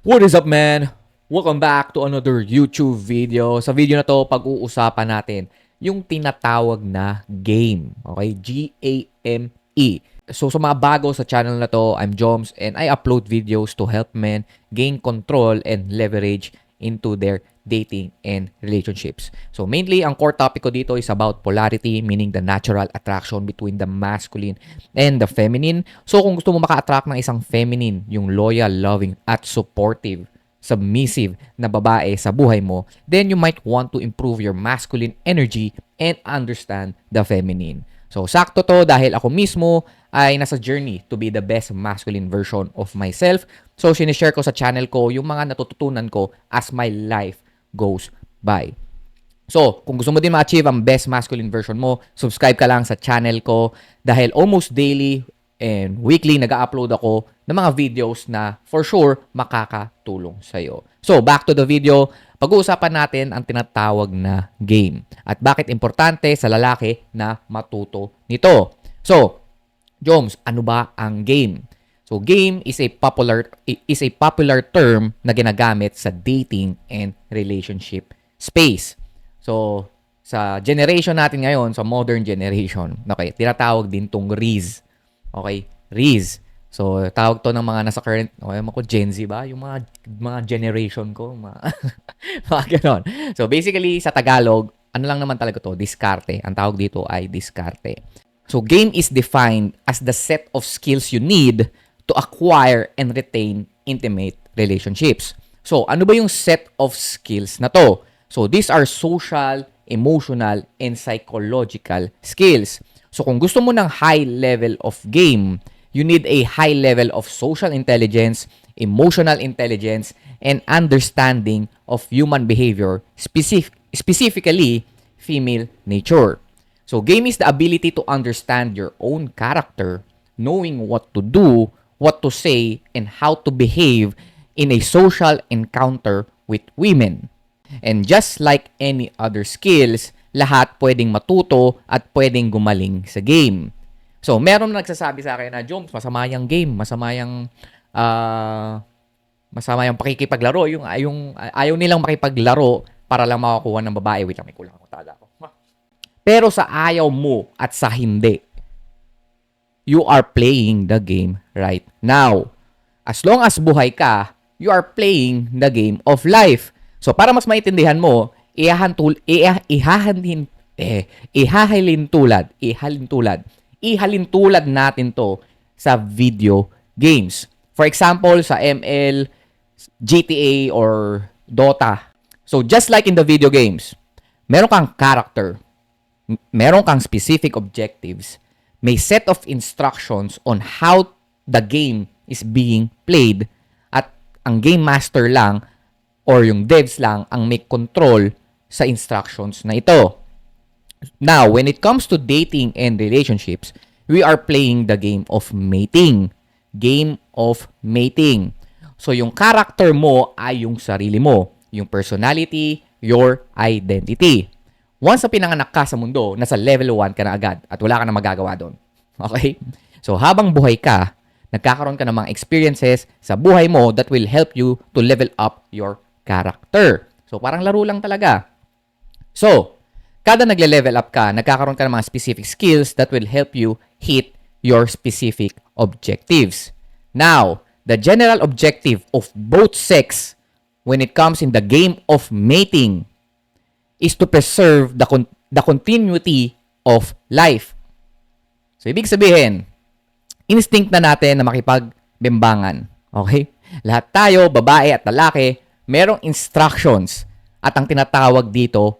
What is up, man? Welcome back to another YouTube video. Sa video na to, pag-uusapan natin yung tinatawag na game. Okay? G-A-M-E. So, sa mga bago sa channel na to, I'm Joms and I upload videos to help men gain control and leverage into their dating and relationships. So, mainly, ang core topic ko dito is about polarity, meaning the natural attraction between the masculine and the feminine. So, kung gusto mo maka-attract ng isang feminine, yung loyal, loving, at supportive, submissive na babae sa buhay mo, then you might want to improve your masculine energy and understand the feminine. So, sakto to dahil ako mismo ay nasa journey to be the best masculine version of myself. So, sinishare ko sa channel ko yung mga natututunan ko as my life goes by. So, kung gusto mo din ma-achieve ang best masculine version mo, subscribe ka lang sa channel ko dahil almost daily and weekly nag-upload ako ng mga videos na for sure makakatulong sa'yo. So, back to the video, pag-uusapan natin ang tinatawag na game at bakit importante sa lalaki na matuto nito. So, Joms, ano ba ang game? So, game is a popular term na ginagamit sa dating and relationship space. So, sa generation natin ngayon, sa modern generation, okay, tinatawag din tong Riz. Okay, Riz. So, tawag to ng mga nasa current, okay, ako Gen Z ba? Yung mga generation ko, mga ganon. So, basically, sa Tagalog, ano lang naman talaga to? Diskarte. Ang tawag dito ay diskarte. So, game is defined as the set of skills you need to acquire and retain intimate relationships. So, ano ba yung set of skills na to? So, these are social, emotional, and psychological skills. So, kung gusto mo ng high level of game, you need a high level of social intelligence, emotional intelligence, and understanding of human behavior, specifically female nature. So, game is the ability to understand your own character, knowing what to do, what to say, and how to behave in a social encounter with women. And just like any other skills, lahat pwedeng matuto at pwedeng gumaling sa game. So, meron na nagsasabi sa akin na, Joms, masama yung game, masama yung pakikipaglaro, yung ayaw nilang makipaglaro para lang makakuha ng babae. Wait lang, may kulang ako talaga ako. Pero sa ayaw mo at sa hindi, you are playing the game right now. As long as buhay ka, you are playing the game of life. So, para mas maintindihan mo, ihalin tulad natin to sa video games. For example, sa ML, GTA, or Dota. So, just like in the video games, meron kang character, meron kang specific objectives, may set of instructions on how the game is being played, at ang game master lang or yung devs lang ang may control sa instructions na ito. Now, when it comes to dating and relationships, we are playing the game of mating. Game of mating. So, yung character mo ay yung sarili mo, yung personality, your identity. Once na pinanganak ka sa mundo, nasa level 1 ka na agad at wala ka na magagawa doon. Okay? So, habang buhay ka, nagkakaroon ka ng mga experiences sa buhay mo that will help you to level up your character. So, parang laro lang talaga. So, kada nagle-level up ka, nagkakaroon ka ng mga specific skills that will help you hit your specific objectives. Now, the general objective of both sex when it comes in the game of mating is to preserve the continuity of life. So, ibig sabihin, instinct na natin na makipagbembangan. Okay? Lahat tayo, babae at lalaki, merong instructions at ang tawag dito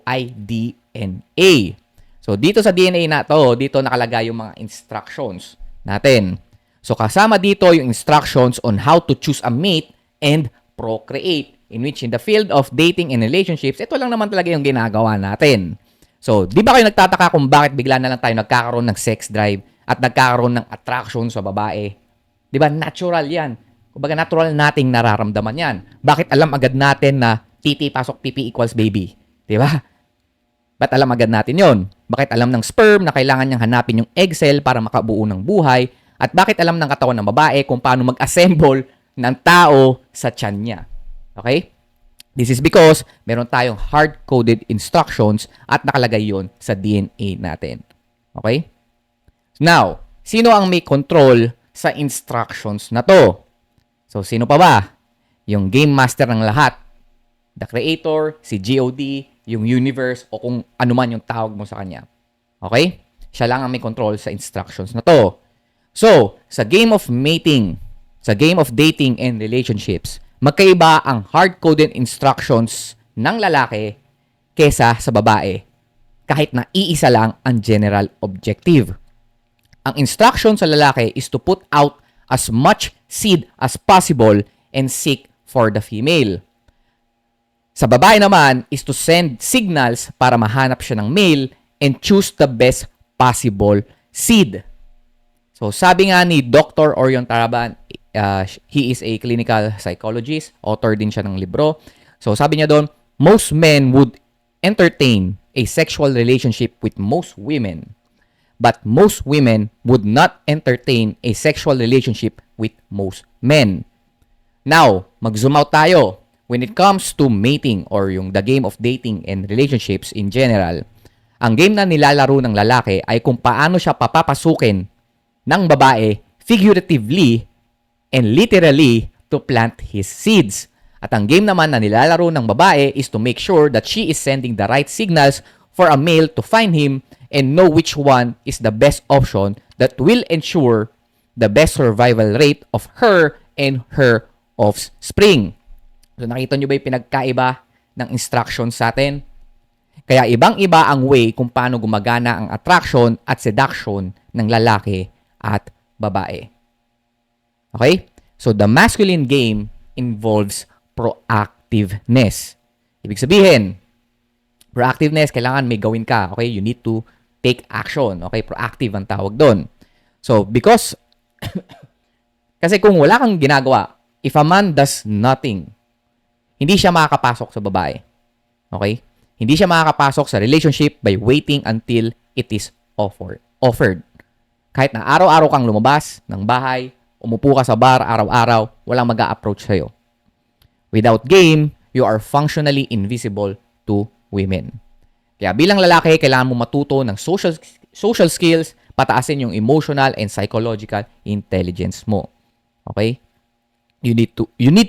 ay DNA. So, dito sa DNA na to, dito nakalagay yung mga instructions natin. So, kasama dito yung instructions on how to choose a mate and procreate. In which in the field of dating and relationships, ito lang naman talaga yung ginagawa natin. So, di ba kayo nagtataka kung bakit bigla na lang tayo nagkakaroon ng sex drive at nagkakaroon ng attraction sa babae? Di ba? Natural yan. Kumbaga, natural nating nararamdaman yan. Bakit alam agad natin na titi pasok pipi equals baby? Di ba? Ba't alam agad natin yon? Bakit alam ng sperm na kailangan niyang hanapin yung egg cell para makabuo ng buhay? At bakit alam ng katawan ng babae kung paano mag-assemble ng tao sa tiyan niya. Okay? This is because meron tayong hard-coded instructions at nakalagay yon sa DNA natin. Okay? Now, sino ang may control sa instructions na to? So, sino pa ba? Yung game master ng lahat. The creator, si GOD, yung universe, o kung ano man yung tawag mo sa kanya. Okay? Siya lang ang may control sa instructions na to. So, sa game of mating, sa game of dating and relationships, magkaiba ang hard-coded instructions ng lalaki kesa sa babae, kahit na iisa lang ang general objective. Ang instruction sa lalaki is to put out as much seed as possible and seek for the female. Sa babae naman is to send signals para mahanap siya ng male and choose the best possible seed. So sabi nga ni Dr. Orion Taraban, he is a clinical psychologist, author din siya ng libro. So sabi niya doon, most men would entertain a sexual relationship with most women, but most women would not entertain a sexual relationship with most men. Now, mag-zoom out tayo. When it comes to mating or yung the game of dating and relationships in general, ang game na nilalaro ng lalaki ay kung paano siya papapasukin ng babae figuratively and literally to plant his seeds. At ang game naman na nilalaro ng babae is to make sure that she is sending the right signals for a male to find him and know which one is the best option that will ensure the best survival rate of her and her offspring. So nakita nyo ba yung pinagkaiba ng instructions sa atin? Kaya ibang-iba ang way kung paano gumagana ang attraction at seduction ng lalaki at babae. Okay? So the masculine game involves proactiveness. Ibig sabihin, proactiveness, kailangan may gawin ka. Okay? You need to take action. Okay? Proactive ang tawag doon. So because, kasi kung wala kang ginagawa, if a man does nothing, hindi siya makakapasok sa babae. Okay? Hindi siya makakapasok sa relationship by waiting until it is offered. Kahit na araw-araw kang lumabas ng bahay, umupo ka sa bar araw-araw, walang mag-a-approach sa'yo. Without game, you are functionally invisible to women. Kaya bilang lalaki, kailangan mo matuto ng social skills, pataasin yung emotional and psychological intelligence mo. Okay? You need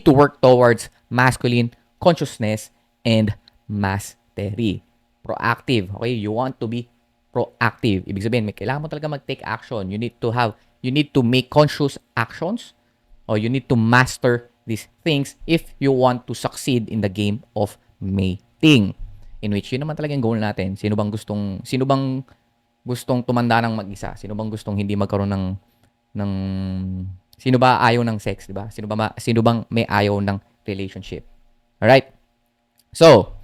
to work towards masculine consciousness and mastery. Proactive. Okay? You want to be proactive. Ibig sabihin, may kailangan mo talaga mag-take action. You need to make conscious actions or you need to master these things if you want to succeed in the game of mating. In which yun naman talaga yung goal natin. Sino bang gustong tumanda ng mag-isa? Sino bang gustong hindi magkaroon ng sino ba ayaw ng sex, di ba? Sino bang may ayaw ng relationship? Alright? So,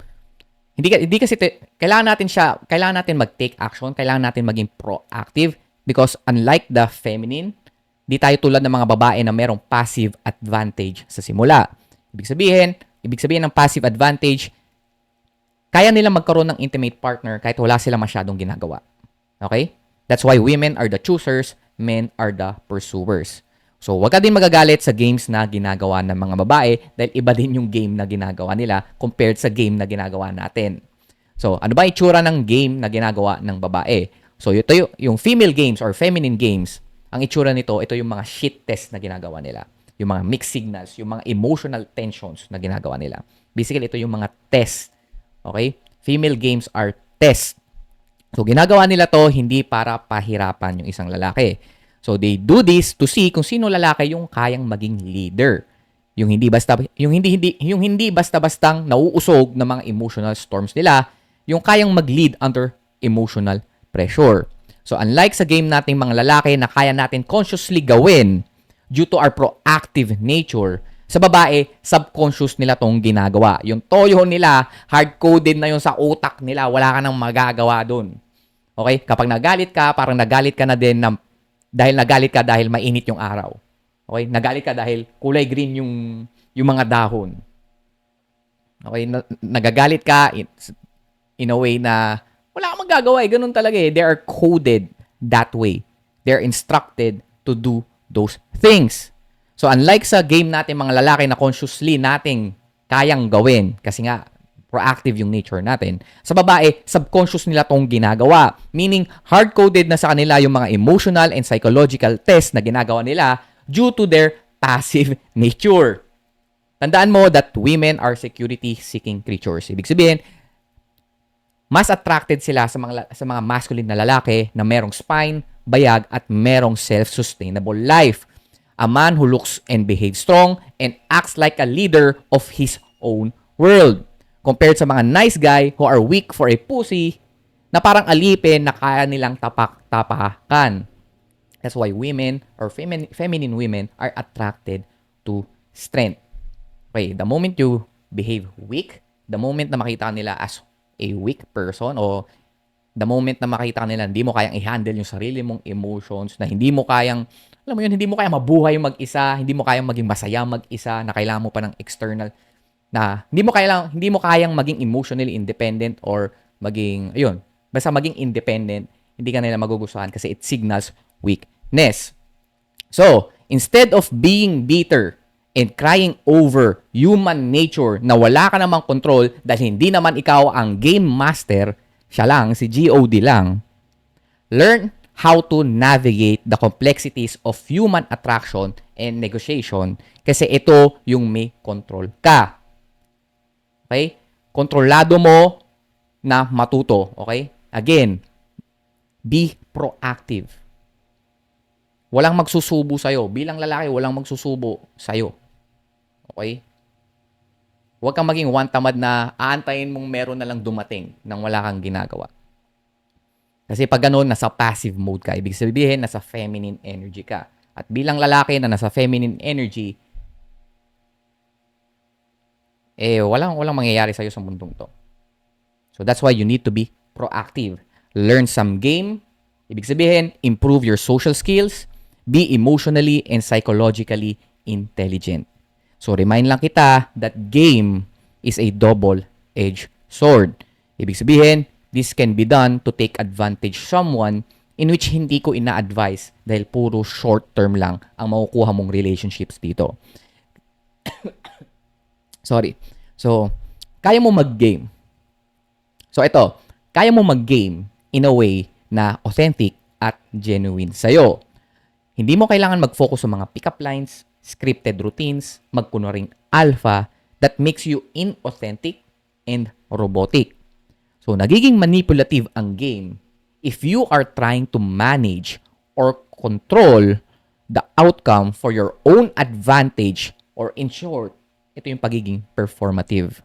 hindi kasi kailangan natin mag-take action, kailangan natin maging proactive because unlike the feminine, di tayo tulad ng mga babae na merong passive advantage sa simula. Ibig sabihin ng passive advantage, kaya nila magkaroon ng intimate partner kahit wala silang masyadong ginagawa. Okay? That's why women are the choosers, men are the pursuers. So, wag ka din magagalit sa games na ginagawa ng mga babae dahil iba din yung game na ginagawa nila compared sa game na ginagawa natin. So, ano ba itsura ng game na ginagawa ng babae? So, ito yung female games or feminine games. Ang itsura nito, ito yung mga shit test na ginagawa nila. Yung mga mixed signals, yung mga emotional tensions na ginagawa nila. Basically, ito yung mga test. Okay? Female games are test. So, ginagawa nila to hindi para pahirapan yung isang lalaki. So they do this to see kung sino lalaki yung kayang maging leader. Yung hindi basta-bastang nauusog ng mga emotional storms nila, yung kayang mag-lead under emotional pressure. So unlike sa game nating mga lalaki na kaya natin consciously gawin due to our proactive nature, sa babae, subconscious nila tong ginagawa. Yung toyo nila, hard-coded na yung sa utak nila, wala ka nang magagawa dun. Okay? Kapag nagalit ka, parang nagalit ka na din dahil mainit yung araw. Okay? Nagalit ka dahil kulay green yung mga dahon. Okay? Nagagalit ka in a way na wala kang magagawa. Ganun talaga eh. They are coded that way. They're instructed to do those things. So unlike sa game natin mga lalaki na consciously nating kayang gawin kasi nga proactive yung nature natin. Sa babae, subconscious nila tong ginagawa. Meaning, hard-coded na sa kanila yung mga emotional and psychological tests na ginagawa nila due to their passive nature. Tandaan mo that women are security-seeking creatures. Ibig sabihin, mas attracted sila sa mga masculine na lalaki na merong spine, bayag, at merong self-sustainable life. A man who looks and behaves strong and acts like a leader of his own world. Compared sa mga nice guy who are weak for a pussy na parang alipin na kaya nilang tapak-tapakan. That's why women or feminine women are attracted to strength. Okay, the moment you behave weak, the moment na makita nila as a weak person o the moment na makita nila hindi mo kayang i-handle yung sarili mong emotions, na hindi mo kayang, alam mo yun, hindi mo kayang mabuhay mag-isa, hindi mo kayang maging masaya mag-isa, na kailangan mo pa ng external, na hindi mo kayang maging emotionally independent or maging, ayun, basta maging independent, hindi ka nila magugustuhan kasi it signals weakness. So, instead of being bitter and crying over human nature na wala ka namang control dahil hindi naman ikaw ang game master, siya lang, si GOD lang, learn how to navigate the complexities of human attraction and negotiation kasi ito yung may control ka. Okay? Kontrolado mo na matuto. Okay? Again, be proactive. Walang magsusubo sa'yo. Bilang lalaki, walang magsusubo sa'yo. Okay? Huwag kang maging one tamad na aantayin mong meron na lang dumating nang wala kang ginagawa. Kasi pag ganun, nasa passive mode ka. Ibig sabihin, nasa feminine energy ka. At bilang lalaki na nasa feminine energy, walang mangyayari sa'yo sa mundong to. So that's why you need to be proactive. Learn some game. Ibig sabihin, improve your social skills. Be emotionally and psychologically intelligent. So remind lang kita that game is a double-edged sword. Ibig sabihin, this can be done to take advantage someone in which hindi ko ina-advise dahil puro short-term lang ang makukuha mong relationships dito. Sorry. So, kaya mo mag-game. So, ito. Kaya mo mag-game in a way na authentic at genuine sa'yo. Hindi mo kailangan mag-focus sa mga pick-up lines, scripted routines, magkunwaring alpha that makes you inauthentic and robotic. So, nagiging manipulative ang game if you are trying to manage or control the outcome for your own advantage, or in short, ito yung pagiging performative.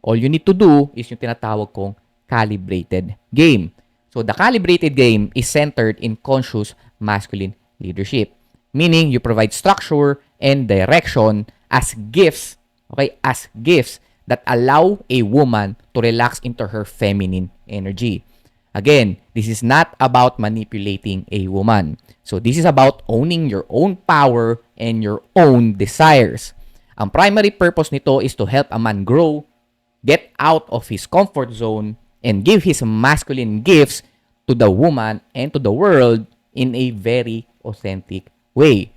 All you need to do is yung tinatawag kong calibrated game. So, the calibrated game is centered in conscious masculine leadership. Meaning, you provide structure and direction as gifts, okay, as gifts that allow a woman to relax into her feminine energy. Again, this is not about manipulating a woman. So, this is about owning your own power and your own desires. Ang primary purpose nito is to help a man grow, get out of his comfort zone, and give his masculine gifts to the woman and to the world in a very authentic way.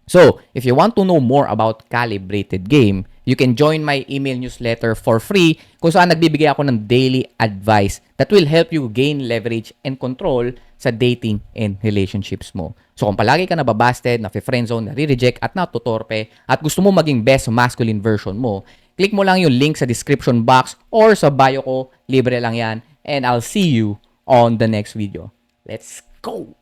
So, if you want to know more about Calibrated Game, you can join my email newsletter for free kung saan nagbibigay ako ng daily advice that will help you gain leverage and control sa dating and relationships mo. So, kung palagi ka nababasted, na-friendzone, nare-reject at natutorpe at gusto mo maging best masculine version mo, click mo lang yung link sa description box or sa bio ko. Libre lang yan. And I'll see you on the next video. Let's go!